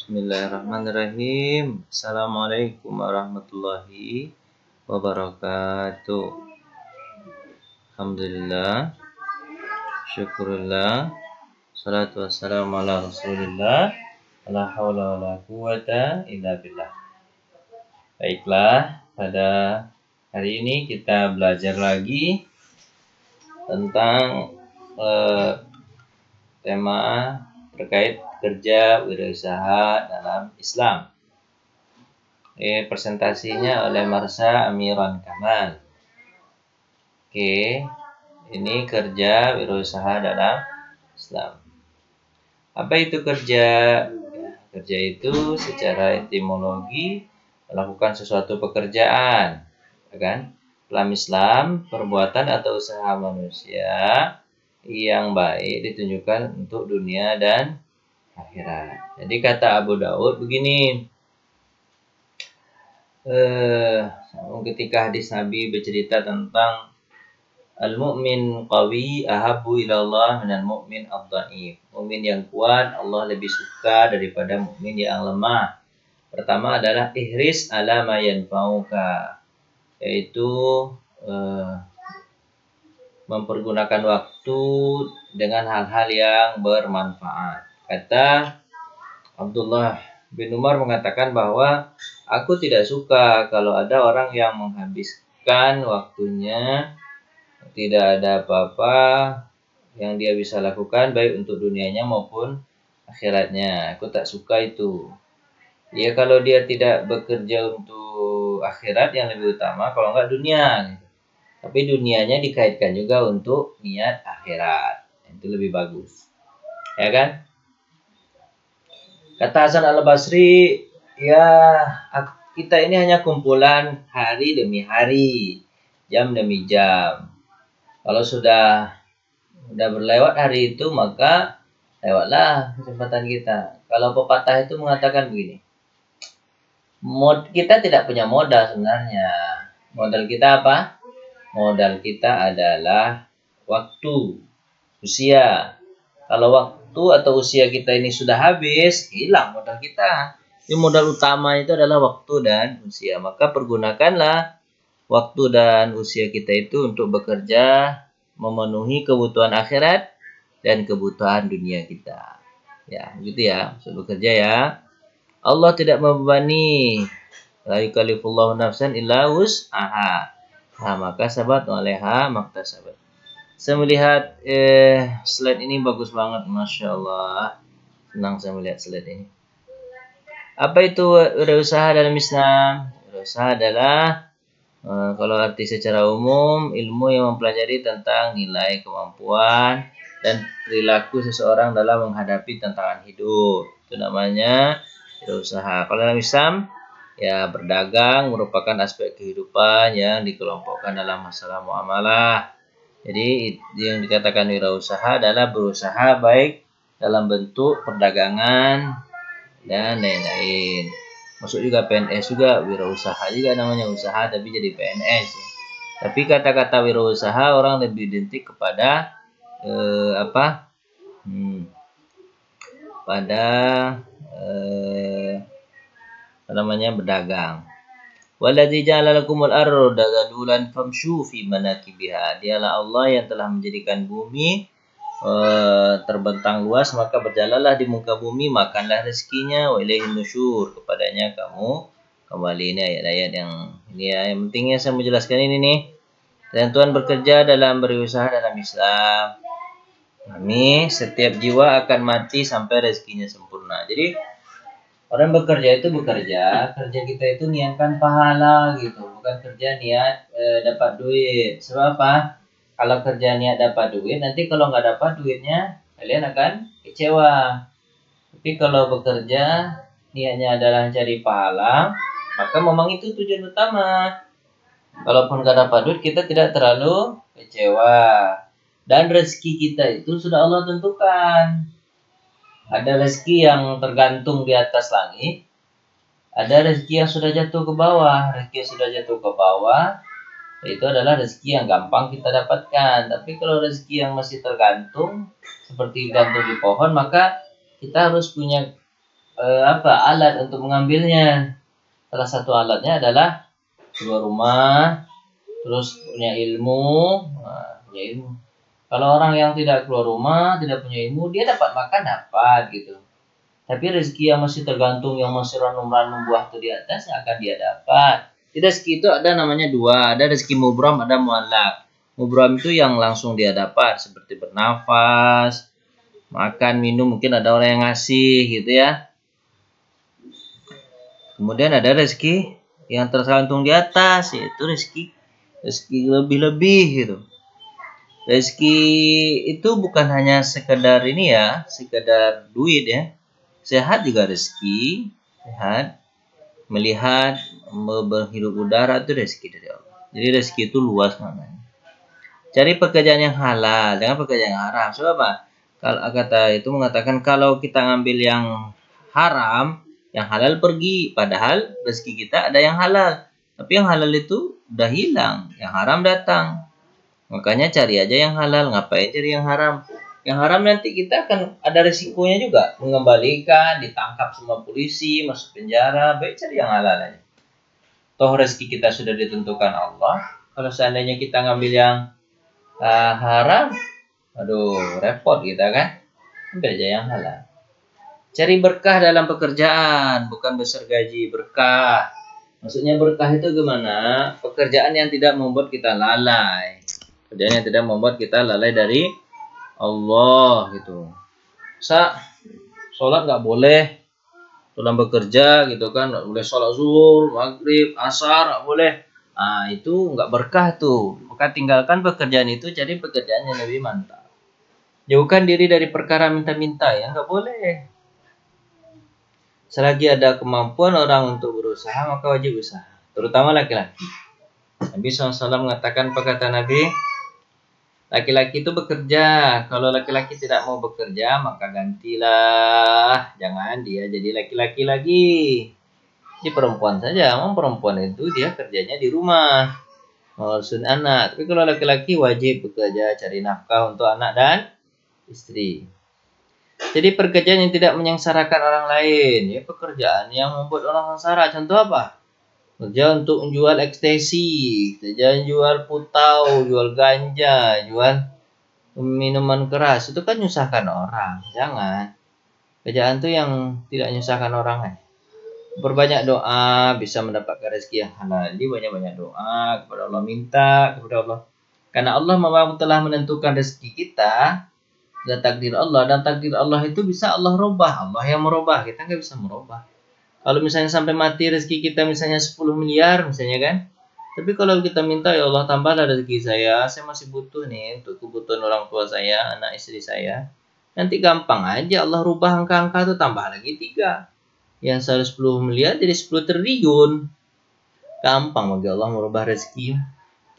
Bismillahirrahmanirrahim. Assalamualaikum warahmatullahi wabarakatuh. Alhamdulillah, syukurillah, salatu wassalamu ala rasulillah, la hawla wa la quwata illa billah. Baiklah, pada hari ini kita belajar lagi tentang tema terkait kerja wirausaha dalam Islam. Presentasinya oleh Marsha Amiran Kamal. Ini kerja wirausaha dalam Islam. Apa itu kerja? Kerja itu secara etimologi melakukan sesuatu pekerjaan, kan? Dalam Islam, perbuatan atau usaha manusia yang baik ditunjukkan untuk dunia dan akhirat. Jadi kata Abu Daud begini, ketika hadis Nabi bercerita tentang al-mu'min qawi ahabbu ilallah minal mu'min ad-dha'if. Mukmin yang kuat Allah lebih suka daripada mukmin yang lemah. Pertama adalah ihris ala ma yanfa'uka, yaitu mempergunakan waktu dengan hal-hal yang bermanfaat. Kata Abdullah bin Umar mengatakan bahwa aku tidak suka kalau ada orang yang menghabiskan waktunya tidak ada apa-apa yang dia bisa lakukan baik untuk dunianya maupun akhiratnya. Aku tak suka itu. Ya kalau dia tidak bekerja untuk akhirat yang lebih utama, kalau enggak dunia. Tapi dunianya dikaitkan juga untuk niat akhirat. Itu lebih bagus. Ya kan? Kata Hasan Al-Basri, ya kita ini hanya kumpulan hari demi hari, jam demi jam. Kalau sudah berlewat hari itu, maka lewatlah kesempatan kita. Kalau pepatah itu mengatakan begini, kita tidak punya modal sebenarnya. Modal kita apa? Modal kita adalah waktu, usia. Kalau waktu atau usia kita ini sudah habis, hilang modal kita. Jadi modal utama itu adalah waktu dan usia. Maka pergunakanlah waktu dan usia kita itu untuk bekerja, memenuhi kebutuhan akhirat dan kebutuhan dunia kita. Ya, begitu ya. Maksud bekerja ya. Allah tidak membebani. La yukallifullahu nafsan illa wus'aha. Maka sahabat waleha maktasabat. Saya melihat slide ini bagus banget, Masya Allah. Senang saya melihat slide ini. Apa itu wirausaha dalam Islam? Wirausaha adalah kalau arti secara umum, ilmu yang mempelajari tentang nilai, kemampuan, dan perilaku seseorang dalam menghadapi tantangan hidup. Itu namanya wirausaha. Kalau dalam Islam, ya berdagang merupakan aspek kehidupan yang dikelompokkan dalam masalah muamalah. Jadi yang dikatakan wirausaha adalah berusaha baik dalam bentuk perdagangan dan lain-lain. Masuk juga PNS juga wirausaha juga namanya usaha tapi jadi PNS. Tapi kata-kata wirausaha orang lebih identik kepada berdagang. Waladzi ja'ala lakumul arda zalulan famshu fi manakibiha. Dialah Allah yang telah menjadikan bumi terbentang luas, maka berjalanlah di muka bumi, makanlah rezekinya, wa ilaihin nusyur, kepadanya kamu kembali. Ini ayat-ayat yang ini ya. Yang pentingnya saya menjelaskan ini nih. Ketentuan bekerja dalam berusaha dalam Islam. Setiap jiwa akan mati sampai rezekinya sempurna. Jadi orang bekerja itu kerja kita itu niatkan pahala gitu, bukan kerja niat dapat duit. Sebab apa? Kalau kerja niat dapat duit, nanti kalau nggak dapat duitnya, kalian akan kecewa. Tapi kalau bekerja niatnya adalah cari pahala, maka memang itu tujuan utama. Kalaupun nggak dapat duit, kita tidak terlalu kecewa. Dan rezeki kita itu sudah Allah tentukan. Ada rezeki yang tergantung di atas langit, ada rezeki yang sudah jatuh ke bawah. Rezeki yang sudah jatuh ke bawah itu adalah rezeki yang gampang kita dapatkan. Tapi kalau rezeki yang masih tergantung, seperti gantung di pohon, maka kita harus punya alat untuk mengambilnya. Salah satu alatnya adalah keluar rumah, terus punya ilmu. Nah, punya ilmu. Kalau orang yang tidak keluar rumah, tidak punya ilmu, dia dapat makan dapat gitu. Tapi rezeki yang masih tergantung, yang masih ranum-ranum buah itu di atas, yang akan dia dapat. Di rezeki itu ada namanya dua, ada rezeki mubram, ada muallak. Mubram itu yang langsung dia dapat, seperti bernafas, makan, minum, mungkin ada orang yang ngasih gitu ya. Kemudian ada rezeki yang tergantung di atas, yaitu rezeki lebih-lebih gitu. Rezeki itu bukan hanya sekedar ini ya, sekedar duit ya. Sehat juga rezeki, sehat, melihat, berhirup udara itu rezeki dari Allah. Jadi rezeki itu luas maknanya. Cari pekerjaan yang halal, jangan pekerjaan yang haram. Sebab apa? Kalau kata itu mengatakan kalau kita ngambil yang haram, yang halal pergi. Padahal rezeki kita ada yang halal. Tapi yang halal itu udah hilang, yang haram datang. Makanya cari aja yang halal, ngapain cari yang haram? Yang haram nanti kita akan ada resikonya juga, mengembalikan, ditangkap sama polisi, masuk penjara. Baik cari yang halal aja. Toh rezeki kita sudah ditentukan Allah. Kalau seandainya kita ngambil yang haram, aduh repot kita kan. Ambil aja yang halal. Cari berkah dalam pekerjaan, bukan besar gaji, berkah. Maksudnya berkah itu gimana? Pekerjaan yang tidak membuat kita lalai. Pekerjaan yang tidak membuat kita lalai dari Allah gitu. Sholat nggak boleh dalam bekerja gitu kan, nggak boleh sholat zuhur, maghrib, asar nggak boleh. Nah itu nggak berkah tuh. Maka tinggalkan pekerjaan itu, cari pekerjaan yang lebih mantap. Jauhkan diri dari perkara minta-minta ya, nggak boleh. Selagi ada kemampuan orang untuk berusaha, maka wajib usaha. Terutama laki-laki. Nabi SAW mengatakan, kata Nabi, laki-laki itu bekerja. Kalau laki-laki tidak mau bekerja, maka gantilah. Jangan dia jadi laki-laki lagi. Jadi perempuan saja. Memang perempuan itu dia kerjanya di rumah. Ngurusin anak. Tapi kalau laki-laki wajib bekerja, cari nafkah untuk anak dan istri. Jadi pekerjaan yang tidak menyengsarakan orang lain. Ya pekerjaan yang membuat orang sengsara. Contoh apa? Kerja untuk menjual ekstasi, kerja jual putau, jual ganja, jual minuman keras. Itu kan nyusahkan orang. Jangan. Kerjaan tuh yang tidak menyusahkan orang kan. Berbanyak doa bisa mendapatkan rezeki yang halal. Jadi banyak-banyak doa kepada Allah, minta kepada Allah. Karena Allah memang telah menentukan rezeki kita dan takdir Allah. Dan takdir Allah itu bisa Allah rubah. Allah yang merubah. Kita nggak bisa merubah. Kalau misalnya sampai mati rezeki kita misalnya 10 miliar misalnya kan. Tapi kalau kita minta ya Allah tambahlah rezeki saya masih butuh nih untuk kebutuhan orang tua saya, anak istri saya. Nanti gampang aja Allah rubah angka-angka itu tambah lagi 3. Yang seharusnya 10 miliar jadi 10 triliun. Gampang bagi Allah merubah rezeki.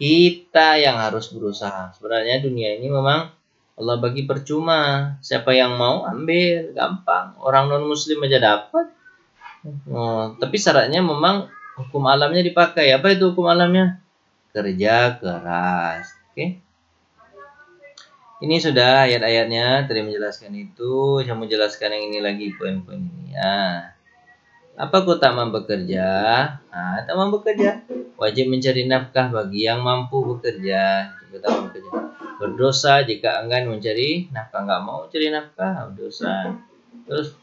Kita yang harus berusaha. Sebenarnya dunia ini memang Allah bagi percuma. Siapa yang mau ambil, gampang. Orang non muslim aja dapat. Tapi syaratnya memang hukum alamnya dipakai. Apa itu hukum alamnya? Kerja keras. Oke. Ini sudah ayat-ayatnya. Tadi menjelaskan itu. Saya mau jelaskan yang ini lagi poin-poin ini ya. Apa kau tak mampu bekerja? Nah, tak mampu bekerja. Wajib mencari nafkah bagi yang mampu bekerja. Jika tak mampu bekerja. Berdosa jika enggan mencari nafkah. Enggak mau cari nafkah, berdosa. Terus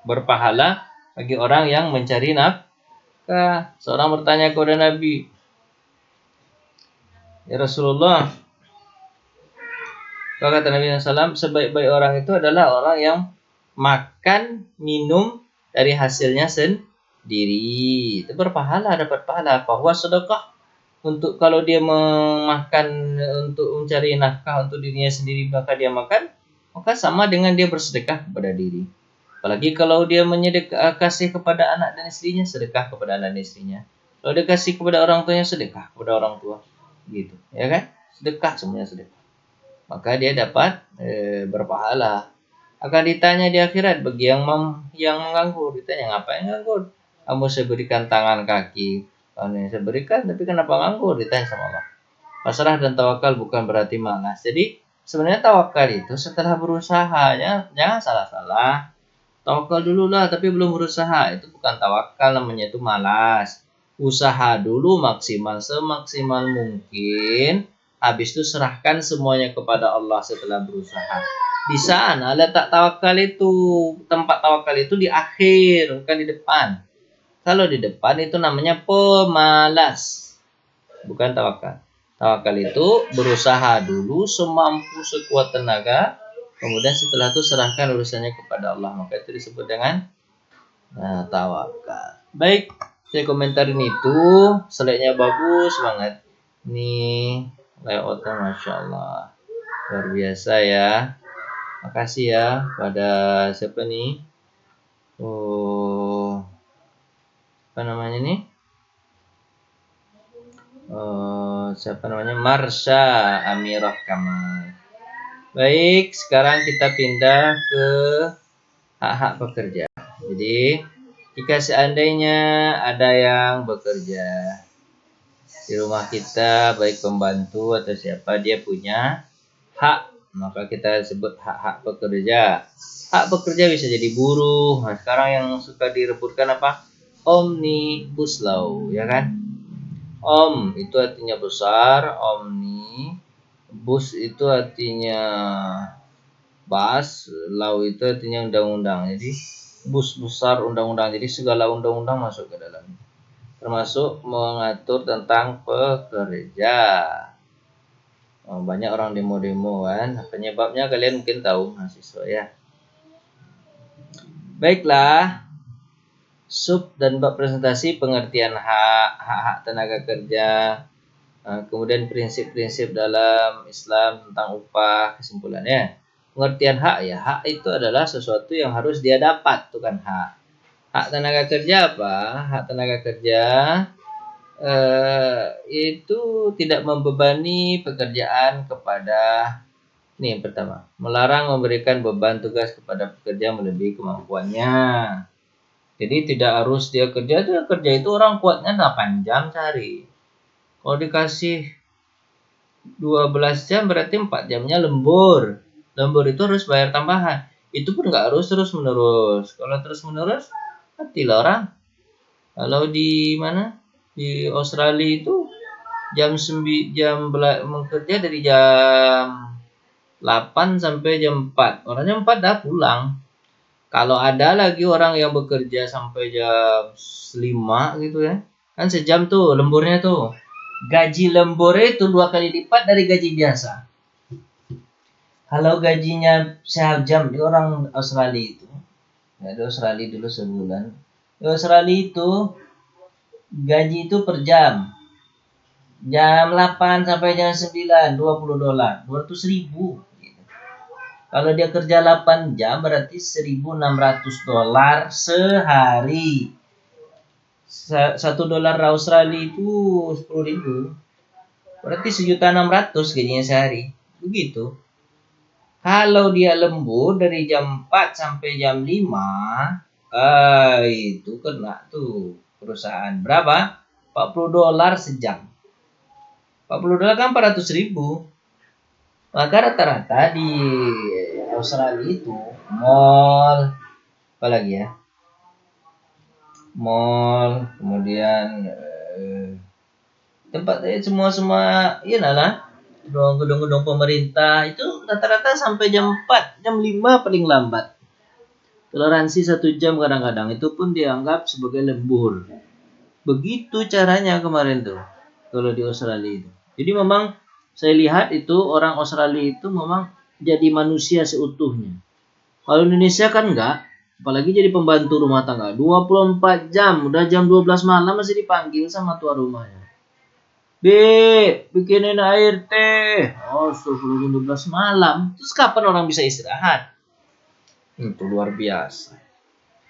berpahala bagi orang yang mencari nafkah. Seorang bertanya kepada Nabi, ya Rasulullah, kata Nabi SAW, sebaik-baik orang itu adalah orang yang makan, minum dari hasilnya sendiri. Itu berpahala, dapat pahala. Bahwa sedekah untuk kalau dia memakan untuk mencari nafkah untuk dirinya sendiri, maka dia makan, maka sama dengan dia bersedekah kepada diri. Apalagi kalau dia kasih kepada anak dan istrinya, sedekah kepada anak dan istrinya. Kalau dia kasih kepada orang tuanya, sedekah kepada orang tua. Gitu, ya kan? Sedekah, semuanya sedekah. Maka dia dapat berpahala. Akan ditanya di akhirat bagi yang menganggur. Ditanya, ngapain nganggur? Kamu saya berikan tangan kaki. Yang saya berikan, tapi kenapa nganggur? Ditanya sama Allah. Pasrah dan tawakal bukan berarti malas. Jadi sebenarnya tawakal itu setelah berusaha. Jangan salah-salah. Tawakal dulu lah, tapi belum berusaha. Itu bukan tawakal, namanya itu malas. Usaha dulu maksimal, semaksimal mungkin. Habis itu serahkan semuanya kepada Allah setelah berusaha. Di sana letak tawakal itu, tempat tawakal itu di akhir, bukan di depan. Kalau di depan itu namanya pemalas, bukan tawakal. Tawakal itu berusaha dulu semampu sekuat tenaga, kemudian setelah itu serahkan urusannya kepada Allah. Maka itu disebut dengan tawakal. Baik, saya komentarin itu. Slide-nya bagus banget. Nih, layoutnya Masya Allah. Luar biasa ya. Makasih ya pada siapa nih? Oh, apa namanya nih? Siapa namanya? Marsha Amirah Kamal. Baik, sekarang kita pindah ke hak-hak pekerja. Jadi, jika seandainya ada yang bekerja di rumah kita, baik pembantu atau siapa, dia punya hak, maka kita sebut hak-hak pekerja. Hak pekerja bisa jadi buruh. Nah, sekarang yang suka direbutkan apa? Omnibus Law, ya kan? Om itu artinya besar, omni. Bus itu artinya bus, law itu artinya undang-undang. Jadi bus besar undang-undang. Jadi segala undang-undang masuk ke dalam. Termasuk mengatur tentang pekerja. Banyak orang demo-demo kan. Penyebabnya kalian mungkin tahu, mahasiswa ya. Baiklah. Sub dan bab presentasi pengertian hak tenaga kerja, kemudian prinsip-prinsip dalam Islam tentang upah. Kesimpulannya, pengertian hak ya, hak itu adalah sesuatu yang harus dia dapat, itu kan hak. Hak tenaga kerja apa? Hak tenaga kerja itu tidak membebani pekerjaan kepada, ini yang pertama, melarang memberikan beban tugas kepada pekerja melebihi kemampuannya. Jadi tidak harus dia kerja itu orang kuatnya 8 jam sehari. Kalau dikasih 12 jam berarti 4 jamnya lembur. Lembur itu harus bayar tambahan. Itu pun nggak harus terus menerus. Kalau terus menerus, matilah orang. Kalau di mana? Di Australia itu jam bekerja dari jam 8 sampai jam 4. Orangnya 4 dah pulang. Kalau ada lagi orang yang bekerja sampai jam 5 gitu ya, kan sejam tuh lemburnya tuh. Gaji lemburnya itu 2 kali lipat dari gaji biasa. Kalau gajinya sejam di orang Australia itu, ya di Australia dulu sebulan. Di Australia itu gaji itu per jam. Jam 8 sampai jam 9, $20, 200.000. Kalau dia kerja 8 jam berarti $1.600 sehari. $1 Australia itu 10.000. Berarti 1.600.000 gajinya sehari. Begitu. Kalau dia lembur dari jam 4 sampai jam 5, itu kena tuh perusahaan. Berapa? $40 sejam. $40 kan 400.000. Maka rata-rata di Australia itu mall, apalagi ya, mall, kemudian tempat semua ya lah, gedung-gedung pemerintah itu rata-rata sampai jam 4, jam 5 paling lambat. Toleransi 1 jam kadang-kadang itu pun dianggap sebagai lembur. Begitu caranya kemarin tuh kalau di Australia itu. Jadi memang saya lihat itu orang Australia itu memang jadi manusia seutuhnya. Kalau Indonesia kan enggak, apalagi jadi pembantu rumah tangga. 24 jam, udah jam 12 malam masih dipanggil sama tuan rumahnya. Bikinin air teh. Oh, suruh 12 malam. Terus kapan orang bisa istirahat? Itu luar biasa.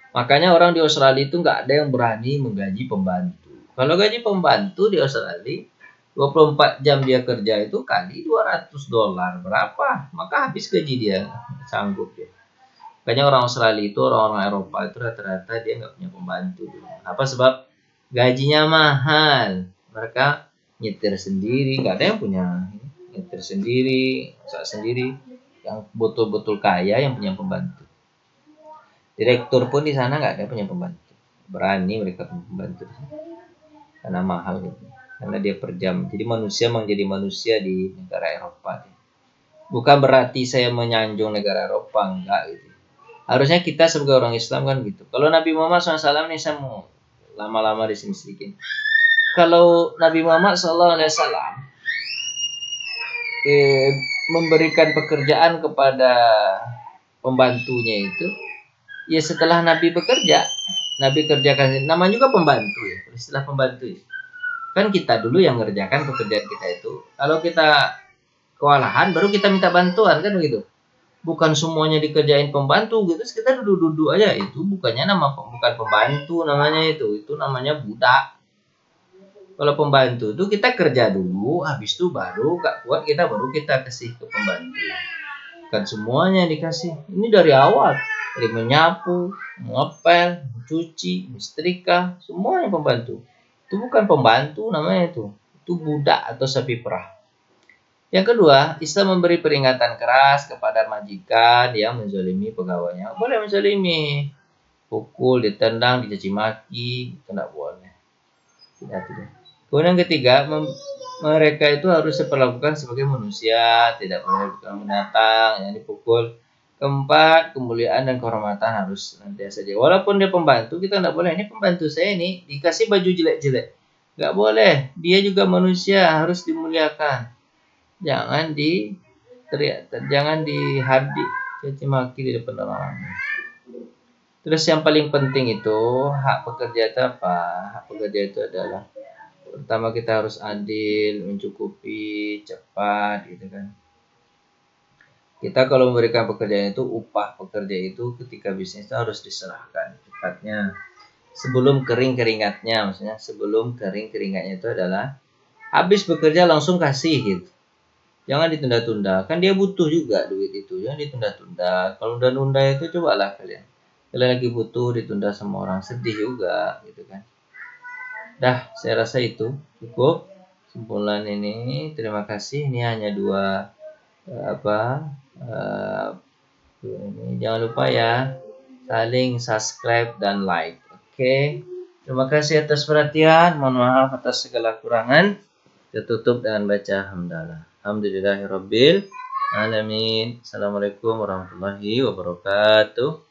Makanya orang di Australia itu enggak ada yang berani menggaji pembantu. Kalau gaji pembantu di Australia, 24 jam dia kerja itu kali $200 berapa? Maka habis gaji dia, sanggup dia. Makanya orang Australia itu, orang-orang Eropa itu rata-rata dia nggak punya pembantu. Apa sebab? Gajinya mahal. Mereka nyetir sendiri, nggak ada yang punya. Nyetir sendiri, masak sendiri. Yang betul-betul kaya yang punya pembantu. Direktur pun di sana nggak ada punya pembantu. Berani mereka punya pembantu karena mahal gitu. Karena dia per jam. Jadi manusia memang jadi manusia di negara Eropa. Bukan berarti saya menyanjung negara Eropa, enggak gitu. Harusnya kita sebagai orang Islam kan gitu. Kalau Nabi Muhammad SAW nih, saya mau lama-lama di sini sedikit. Kalau Nabi Muhammad SAW memberikan pekerjaan kepada pembantunya itu, ya setelah Nabi bekerja, Nabi kerjakan, namanya juga pembantu ya, istilah pembantu ya. Kan kita dulu yang ngerjakan pekerjaan kita itu. Kalau kita kewalahan, baru kita minta bantuan kan begitu. Bukan semuanya dikerjain pembantu gitu, kita duduk-duduk aja, itu bukan pembantu namanya, itu namanya budak. Kalau pembantu itu kita kerja dulu, habis itu baru gak kuat baru kita kasih ke pembantu. Bukan semuanya dikasih. Ini dari awal, dari menyapu, ngepel, mencuci, menyetrika, semuanya pembantu. Itu bukan pembantu namanya itu budak atau sapi perah. Yang kedua, Islam memberi peringatan keras kepada majikan yang menzalimi pegawainya. Boleh menzalimi, pukul, ditendang, dicaci maki, tidak boleh. Tidak. Kemudian ketiga, mereka itu harus diperlakukan sebagai manusia, tidak boleh binatang yang dipukul. Keempat, kemuliaan dan kehormatan harus senantiasa saja. Walaupun dia pembantu, kita tidak boleh. Ini pembantu saya ini dikasih baju jelek-jelek, nggak boleh. Dia juga manusia, harus dimuliakan. Jangan diteriak, jangan dihardik, caci maki di depan orang. Terus yang paling penting itu hak pekerja itu apa? Hak pekerja itu adalah pertama kita harus adil, mencukupi, cepat gitu kan. Kita kalau memberikan pekerjaan itu, upah pekerja itu ketika bisnis itu harus diserahkan cepatnya. Sebelum kering keringatnya, maksudnya sebelum kering keringatnya itu adalah habis bekerja langsung kasih gitu. Jangan ditunda-tunda, kan dia butuh juga duit itu, jangan ditunda-tunda. Kalau udah nunda itu cobalah kalian lagi butuh ditunda sama orang, sedih juga gitu kan. Dah, saya rasa itu cukup kesimpulan ini. Terima kasih. Ini hanya dua ini. Jangan lupa ya, saling subscribe dan like. Oke. Terima kasih atas perhatian. Mohon maaf atas segala kurangan. Kita tutup dengan baca hamdalah. Alhamdulillahirabbil alamin. Assalamualaikum warahmatullahi wabarakatuh.